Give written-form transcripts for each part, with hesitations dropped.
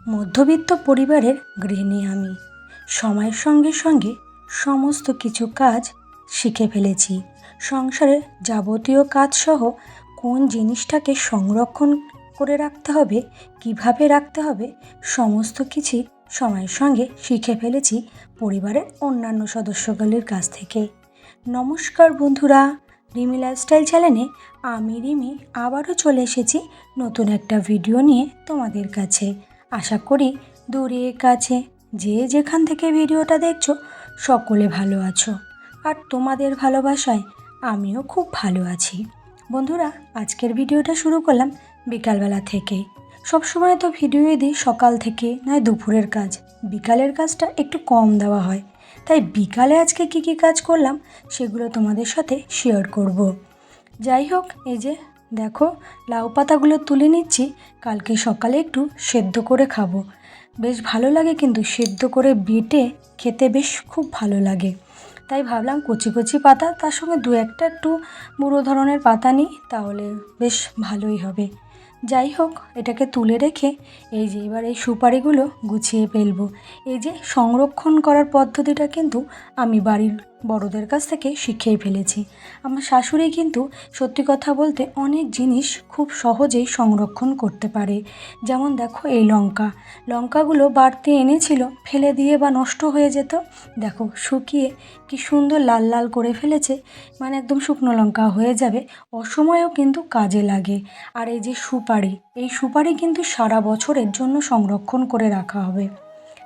মধ্যবিত্ত পরিবারের গৃহিণী আমি। সময়ের সঙ্গে সঙ্গে সমস্ত কিছু কাজ শিখে ফেলেছি। সংসারের যাবতীয় কাজসহ কোন জিনিসটাকে সংরক্ষণ করে রাখতে হবে, কিভাবে রাখতে হবে, সমস্ত কিছুই সময়ের সঙ্গে শিখে ফেলেছি পরিবারের অন্যান্য সদস্যগুলির কাছ থেকে। নমস্কার বন্ধুরা, রিমি লাইফস্টাইল চ্যানেলে আমি রিমি আবারও চলে এসেছি নতুন একটা ভিডিও নিয়ে তোমাদের কাছে। আশা করি দূরে কাছে যে যেখান থেকে ভিডিওটা দেখছো সকলে ভালো আছো, আর তোমাদের ভালোবাসায় আমিও খুব ভালো আছি। বন্ধুরা, আজকের ভিডিওটা শুরু করলাম বিকালবেলা থেকে। সবসময় তো ভিডিওই দিই সকাল থেকে, নয় দুপুরের কাজ, বিকালের কাজটা একটু কম দেওয়া হয়। তাই বিকালে আজকে কী কী কাজ করলাম সেগুলো তোমাদের সাথে শেয়ার করব। যাই হোক, এই যে দেখো লাউ পাতাগুলো তুলে নিচ্ছি, কালকে সকালে একটু সেদ্ধ করে খাবো। বেশ ভালো লাগে, কিন্তু সেদ্ধ করে বেটে খেতে বেশ খুব ভালো লাগে। তাই ভাবলাম কচি কচি পাতা, তার সঙ্গে দু একটা একটু বুড়ো ধরনের পাতা নিই, তাহলে বেশ ভালোই হবে। যাই হোক, এটাকে তুলে রেখে এই যে এবার এই সুপারিগুলো গুছিয়ে ফেলবো। এই যে সংরক্ষণ করার পদ্ধতিটা কিন্তু আমি বাড়ির বড়দের কাছ থেকে শিখেই ফেলেছি। আমার শাশুড়ি কিন্তু সত্যি কথা বলতে অনেক জিনিস খুব সহজেই সংরক্ষণ করতে পারে। যেমন দেখো, এই লঙ্কাগুলো বাড়তি এনেছিল, ফেলে দিয়ে বা নষ্ট হয়ে যেত, দেখো শুকিয়ে কি সুন্দর লাল লাল করে ফেলেছে, মানে একদম শুকনো লঙ্কা হয়ে যাবে, অসময়েও কিন্তু কাজে লাগে। আর এই যে এই সুপারি কিন্তু সারা বছরের জন্য সংরক্ষণ করে রাখা হবে।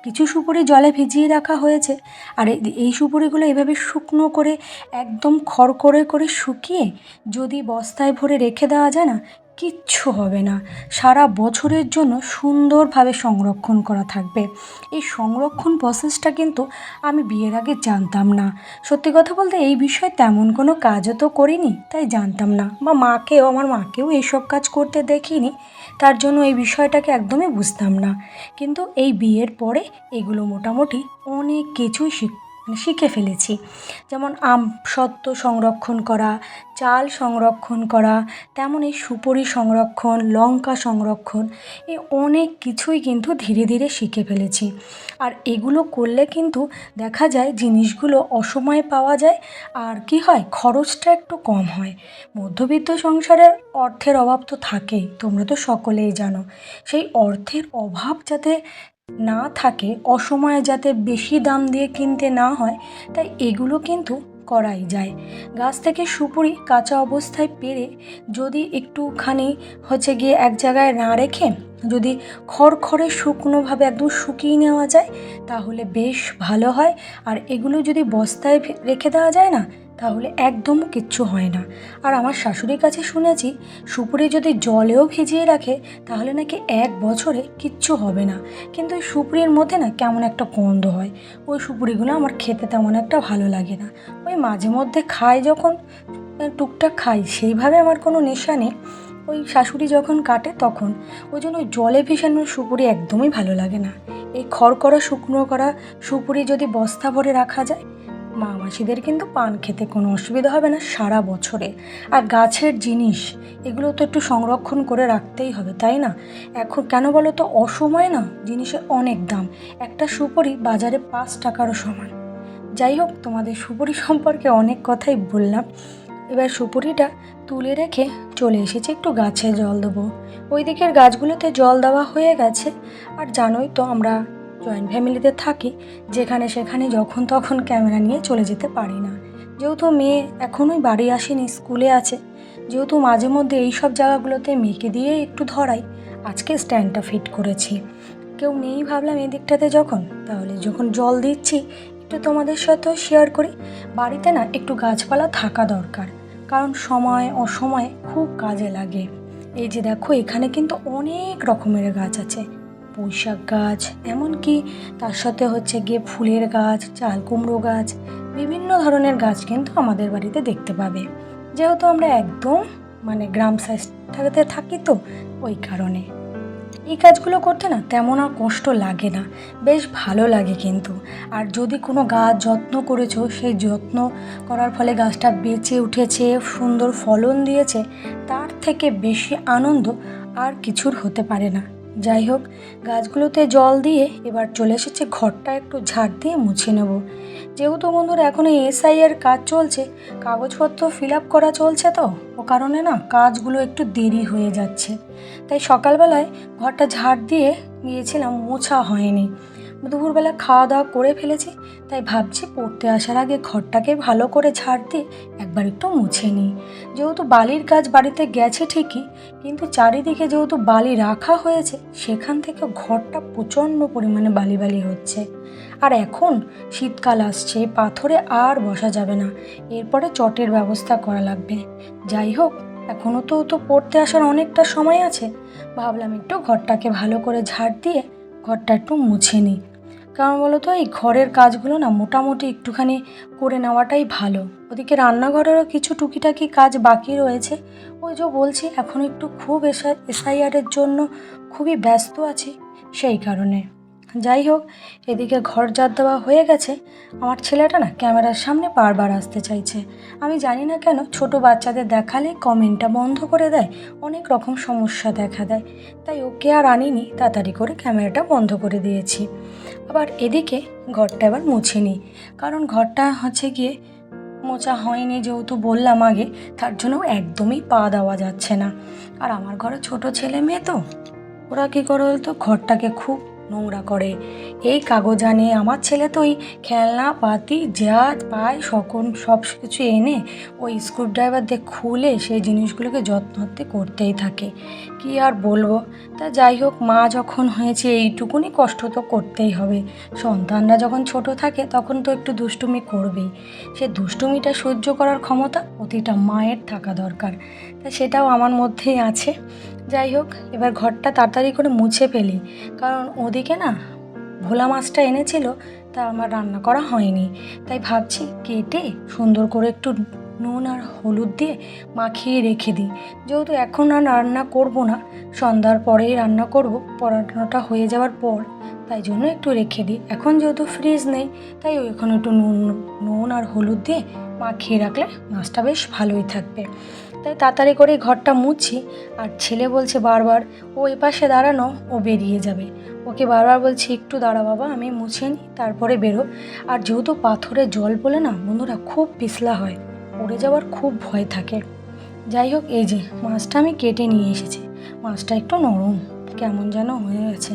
কিছু সুপারি জলে ভিজিয়ে রাখা হয়েছে, আর এই সুপারিগুলো এভাবে শুকনো করে একদম খড়খড়ে করে শুকিয়ে যদি বস্তায় ভরে রেখে দেওয়া যায় না, কিচ্ছু হবে না, সারা বছরের জন্য সুন্দরভাবে সংরক্ষণ করা থাকবে। এই সংরক্ষণ প্রসেসটা কিন্তু আমি বিয়ের আগে জানতাম না। সত্যি কথা বলতে এই বিষয়ে তেমন কোনো কাজও তো করিনি, তাই জানতাম না, বা আমার মাকেও এইসব কাজ করতে দেখিনি, তার জন্য এই বিষয়টাকে একদমই বুঝতাম না। কিন্তু এই বিয়ের পরে এগুলো মোটামুটি অনেক কিছুই শিখে ফেলেছি। যেমন আমসত্ত্ব সংরক্ষণ করা, চাল সংরক্ষণ করা, তেমন এই সুপারি সংরক্ষণ, লঙ্কা সংরক্ষণ, এই অনেক কিছুই কিন্তু ধীরে ধীরে শিখে ফেলেছি। আর এগুলো করলে কিন্তু দেখা যায় জিনিসগুলো অসময়ে পাওয়া যায়, আর কি হয়, খরচটা একটু কম হয়। মধ্যবিত্ত সংসারের অর্থের অভাব তো থাকেই, তোমরা তো সকলেই জানো। সেই অর্থের অভাব যাতে না থাকে, অসময়ে যাতে বেশি দাম দিয়ে কিনতে না হয়, তাই এগুলো কিন্তু করাই যায়। গাছ থেকে সুপুরি কাঁচা অবস্থায় পেড়ে যদি একটুখানি গিয়ে এক জায়গায় না রেখে যদি খড়খড়ে শুকনোভাবে একদম শুকিয়ে নেওয়া যায়, তাহলে বেশ ভালো হয়। আর এগুলো যদি বস্তায় রেখে দেওয়া যায় না, তাহলে একদম কিচ্ছু হয় না। আর আমার শাশুড়ির কাছে শুনেছি, সুপুরি যদি জলেও ভিজিয়ে রাখে তাহলে নাকি 1 বছরে কিচ্ছু হবে না। কিন্তু ওই সুপুরির মধ্যে না কেমন একটা গন্ধ হয়, ওই সুপুরিগুলো আমার খেতে তেমন একটা ভালো লাগে না। ওই মাঝে মধ্যে খাই, যখন টুকটাক খাই, সেইভাবে আমার কোনো নেশা নেই। ওই শাশুড়ি যখন কাটে তখন, ওই জন্য ওই জলে ভেসানো সুপুরি একদমই ভালো লাগে না। এই খড়কড়া শুকনো করা সুপুরি যদি বস্তা ভরে রাখা যায়, মা মাসিদের কিন্তু পান খেতে কোনো অসুবিধা হবে না সারা বছরে। আর গাছের জিনিস, এগুলো তো একটু সংরক্ষণ করে রাখতেই হবে, তাই না? এখন কেন বলো তো, অসময়ে না জিনিসের অনেক দাম, একটা সুপুরি বাজারে 5 টাকারও সমান। যাই হোক, তোমাদের সুপুরি সম্পর্কে অনেক কথাই বললাম। এবার সুপুরিটা তুলে রেখে চলে এসেছি, একটু গাছে জল দেবো। ওই দিকের গাছগুলোতে জল দেওয়া হয়ে গেছে। আর জানোই তো, আমরা জয়েন্ট ফ্যামিলিতে থাকি, যেখানে সেখানে যখন তখন ক্যামেরা নিয়ে চলে যেতে পারি না। যেহেতু মেয়ে এখনোই বাড়ি আসেনি, স্কুলে আছে, যেহেতু মাঝে মধ্যে এই সব জায়গাগুলোতে মেয়েকে দিয়ে একটু ধরাই, আজকে স্ট্যান্ডটা ফিট করেছি। কেউ নেই ভাবলাম এই দিকটাতে তাহলে যখন জল দিচ্ছি একটু তোমাদের সাথেও শেয়ার করি। বাড়িতে না একটু গাছপালা থাকা দরকার, কারণ সময় অসময়ে খুব কাজে লাগে। এই যে দেখো, এখানে কিন্তু অনেক রকমের গাছ আছে, পুঁইশাক গাছ, এমনকি তার সাথে গিয়ে ফুলের গাছ, চাল কুমড়ো গাছ, বিভিন্ন ধরনের গাছ কিন্তু আমাদের বাড়িতে দেখতে পাবে। যেহেতু আমরা একদম গ্রাম সাইডটাতে থাকি, তো ওই কারণে এই কাজগুলো করতে না তেমন আর কষ্ট লাগে না, বেশ ভালো লাগে কিন্তু। আর যদি কোনো গাছ যত্ন করেছো, সেই যত্ন করার ফলে গাছটা বেঁচে উঠেছে, সুন্দর ফলন দিয়েছে, তার থেকে বেশি আনন্দ আর কিছুর হতে পারে না। যাই হোক, গাছগুলোতে জল দিয়ে এবার চলে এসেছে ঘরটা একটু ঝাড় দিয়ে মুছে নেব। যেহেতু বন্ধুরা এখনও এসআইয়ের কাজ চলছে, কাগজপত্র ফিল আপ করা চলছে, তো ও কারণে না কাজগুলো একটু দেরি হয়ে যাচ্ছে। তাই সকালবেলায় ঘরটা ঝাড় দিয়ে গিয়েছিলাম, মোছা হয়নি। দুপুরবেলা খাওয়া দাওয়া করে ফেলেছি, তাই ভাবছি পড়তে আসার আগে ঘরটাকে ভালো করে ঝাড় দিয়ে একবার একটু মুছে নিই। যেহেতু বালির কাজ বাড়িতে গেছে ঠিকই, কিন্তু চারিদিকে যেহেতু বালি রাখা হয়েছে, সেখান থেকে ঘরটা প্রচণ্ড পরিমাণে বালি বালি হচ্ছে। আর এখন শীতকাল আসছে, পাথরে আর বসা যাবে না, এরপরে চটের ব্যবস্থা করা লাগবে। যাই হোক, এখনও তো পড়তে আসার অনেকটা সময় আছে, ভাবলাম একটু ঘরটাকে ভালো করে ঝাড় দিয়ে ঘরটা একটু মুছে নিই। কারণ বলো তো, এই ঘরের কাজগুলো না মোটামুটি একটুখানি করে নেওয়াটাই ভালো। ওদিকে রান্নাঘরেরও কিছু টুকিটাকি কাজ বাকি রয়েছে। ওই যে বলছি, এখনও একটু খুব এসআইআরের জন্য খুবই ব্যস্ত আছি, সেই কারণে। যাই হোক, এদিকে ঘর ঝাড় দেওয়া হয়ে গেছে। আমার ছেলেটা না ক্যামেরার সামনে বারবার আসতে চাইছে। আমি জানি না কেন, ছোট বাচ্চাদের দেখালে কমেন্টটা বন্ধ করে দেয়, অনেক রকম সমস্যা দেখা দেয়। তাই ওকে আর আনিনি, তাড়াতাড়ি করে ক্যামেরাটা বন্ধ করে দিয়েছি। আবার এদিকে ঘরটা এবার মুছে নিই, কারণ ঘরটা হচ্ছে গিয়ে মোছা হয়নি, যেহেতু বললাম আগে, তার জন্য একদমই পা দেওয়া যাচ্ছে না। আর আমার ঘরে ছোট ছেলে মেয়ে তো, ওরা কী করে বলতো, ঘরটাকে খুব নোংরা করে। এই কাগজ আনে, আমার ছেলে তো ওই খেলনা পাতি যা পায় সব কিছু এনে ওই স্ক্রুড্রাইভার দিয়ে খুলে সেই জিনিসগুলোকে যত্নতে করতেই থাকে। কি আর বলবো। তা যাই হোক, মা যখন হয়েছে এইটুকুনি কষ্ট তো করতেই হবে। সন্তানরা যখন ছোট থাকে তখন তো একটু দুষ্টুমি করবেই। সে দুষ্টুমিটা সহ্য করার ক্ষমতা প্রতিটা মায়ের থাকা দরকার, তা সেটাও আমার মধ্যেই আছে। যাই হোক, এবার ঘরটা তাড়াতাড়ি করে মুছে ফেলি, কারণ ওদিকে না ভোলা মাছটা এনেছিল, তা আমার রান্না করা হয়নি। তাই ভাবছি কেটে সুন্দর করে একটু নুন আর হলুদ দিয়ে মাখিয়ে রেখে দিই। যেহেতু এখন আর রান্না করব না, সন্ধ্যার পরেই রান্না করব, পড়ানোটা হয়ে যাওয়ার পর, তাই জন্য একটু রেখে দিই। এখন যেহেতু ফ্রিজ নেই, তাই এখন একটু নুন আর হলুদ দিয়ে মাখিয়ে রাখলে মাছটা বেশ ভালোই থাকবে। তাই তাড়াতাড়ি করে ঘরটা মুছছি। আর ছেলে বলছে বারবার, ও এপাশে দাঁড়ানো, ও বেরিয়ে যাবে। ওকে বারবার বলছি একটু দাঁড়া বাবা, আমি মুছে নিই, তারপরে বেরো। আর যেহেতু পাথরে জল পড়লে না বন্ধুরা খুব পিছলা হয়, পড়ে যাওয়ার খুব ভয় থাকে। যাই হোক, এই যে মাছটা আমি কেটে নিয়ে এসেছি। মাছটা একটু নরম কেমন যেন হয়ে গেছে,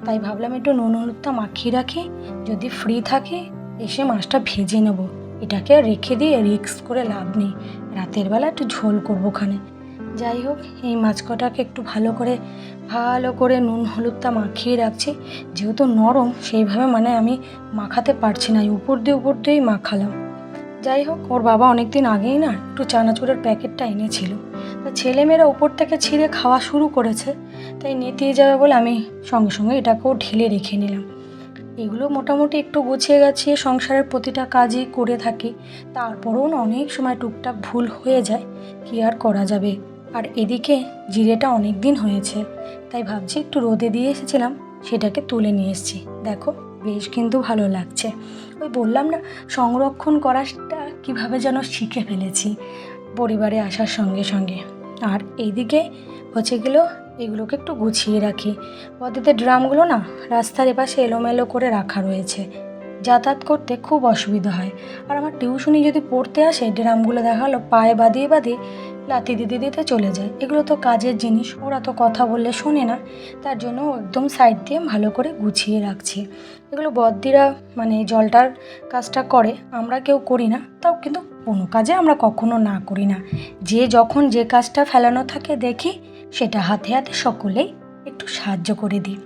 তাই ভাবলাম একটু নুন হলুদটা মাখিয়ে রাখি, যদি ফ্রি থাকে এসে মাছটা ভেজে নেব। এটাকে আর রেখে দিয়ে রিস্ক করে লাভ নেই, রাতের বেলা একটু ঝোল করবো খানে। যাই হোক, এই মাছ কটাকে একটু ভালো করে নুন হলুদটা মাখিয়ে রাখছি। যেহেতু নরম, সেইভাবে মানে আমি মাখাতে পারছি না, উপর দিয়েই মাখালাম। যাই হোক, ওর বাবা অনেক দিন আগেই না একটু চানাচুরের প্যাকেটটা এনেছিল, তা ছেলেমেয়েরা উপর থেকে ছিঁড়ে খাওয়া শুরু করেছে, তাই নেতিয়ে যাবে বলে আমি সঙ্গে সঙ্গে এটাকেও ঢেলে রেখে নিলাম। এগুলো মোটামুটি একটু গুছিয়ে গাছিয়ে সংসারের প্রতিটা কাজই করে থাকি, তারপরেও না অনেক সময় টুকটাক ভুল হয়ে যায়, কি আর করা যাবে। আর এদিকে জিরেটা অনেক দিন হয়েছে, তাই ভাবছি একটু রোদে দিয়ে এসেছিলাম, সেটাকে তুলে নিয়ে এসেছি। দেখো, বেশ কিন্তু ভালো লাগছে। ওই বললাম না, সংরক্ষণ করাটা কীভাবে যেন শিখে ফেলেছি পরিবারে আসার সঙ্গে সঙ্গে। আর এইদিকে হচ্ছে এগুলোকে একটু গুছিয়ে রাখি। পদ্ধতিতে ড্রামগুলো না রাস্তার এপাশে এলোমেলো করে রাখা রয়েছে, যাতায়াত করতে খুব অসুবিধা হয়। আর আমার টিউশনি যদি পড়তে আসে, ড্রামগুলো দেখালো পায়ে বাঁধিয়ে লাথি দিতে চলে যায়। এগুলো তো কাজের জিনিস, ওরা তো কথা বললে শোনে না, তার জন্য একদম সাইড দিয়ে ভালো করে গুছিয়ে রাখছি। এগুলো বদ্দিরা মানে জলটার কাজটা করে, আমরা কেউ করি না, তাও কিন্তু কোনো কাজে আমরা কখনো না করি না। যে যখন যে কাজটা ফেলানো থাকে দেখি, সেটা হাতে হাতে সকলেই একটু সাহায্য করে দিই।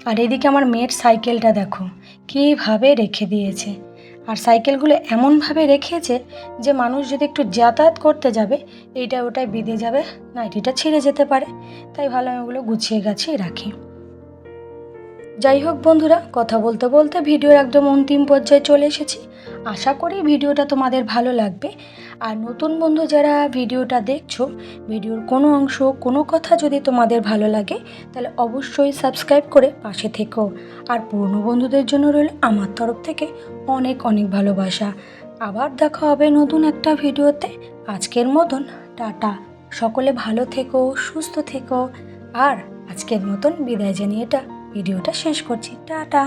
আর এদিকে আমার মেয়ের সাইকেলটা দেখো কীভাবে রেখে দিয়েছে। আর সাইকেলগুলো এমনভাবে রেখেছে যে মানুষ যদি একটু যাতায়াত করতে যাবে, এইটা ওটাই বিঁধে যাবে, নাইটিটা ছিঁড়ে যেতে পারে। তাই ভালো আমি ওগুলো গুছিয়ে গাছিয়ে রাখি। যাই হোক বন্ধুরা, কথা বলতে বলতে ভিডিওর একদম অন্তিম পর্যায়ে চলে এসেছি। আশা করি ভিডিওটা তোমাদের ভালো লাগবে। আর নতুন বন্ধু যারা ভিডিওটা দেখছো, ভিডিওর কোনো অংশ কোনো কথা যদি তোমাদের ভালো লাগে, তাহলে অবশ্যই সাবস্ক্রাইব করে পাশে থেকো। আর পুরনো বন্ধুদের জন্য রইল আমার তরফ থেকে অনেক অনেক ভালোবাসা। আবার দেখা হবে নতুন একটা ভিডিওতে। আজকের মতন টাটা। সকলে ভালো থেকো, সুস্থ থেকো, আর আজকের মতন বিদায় জানিয়ে ভিডিওটা শেষ করছি। টাটা।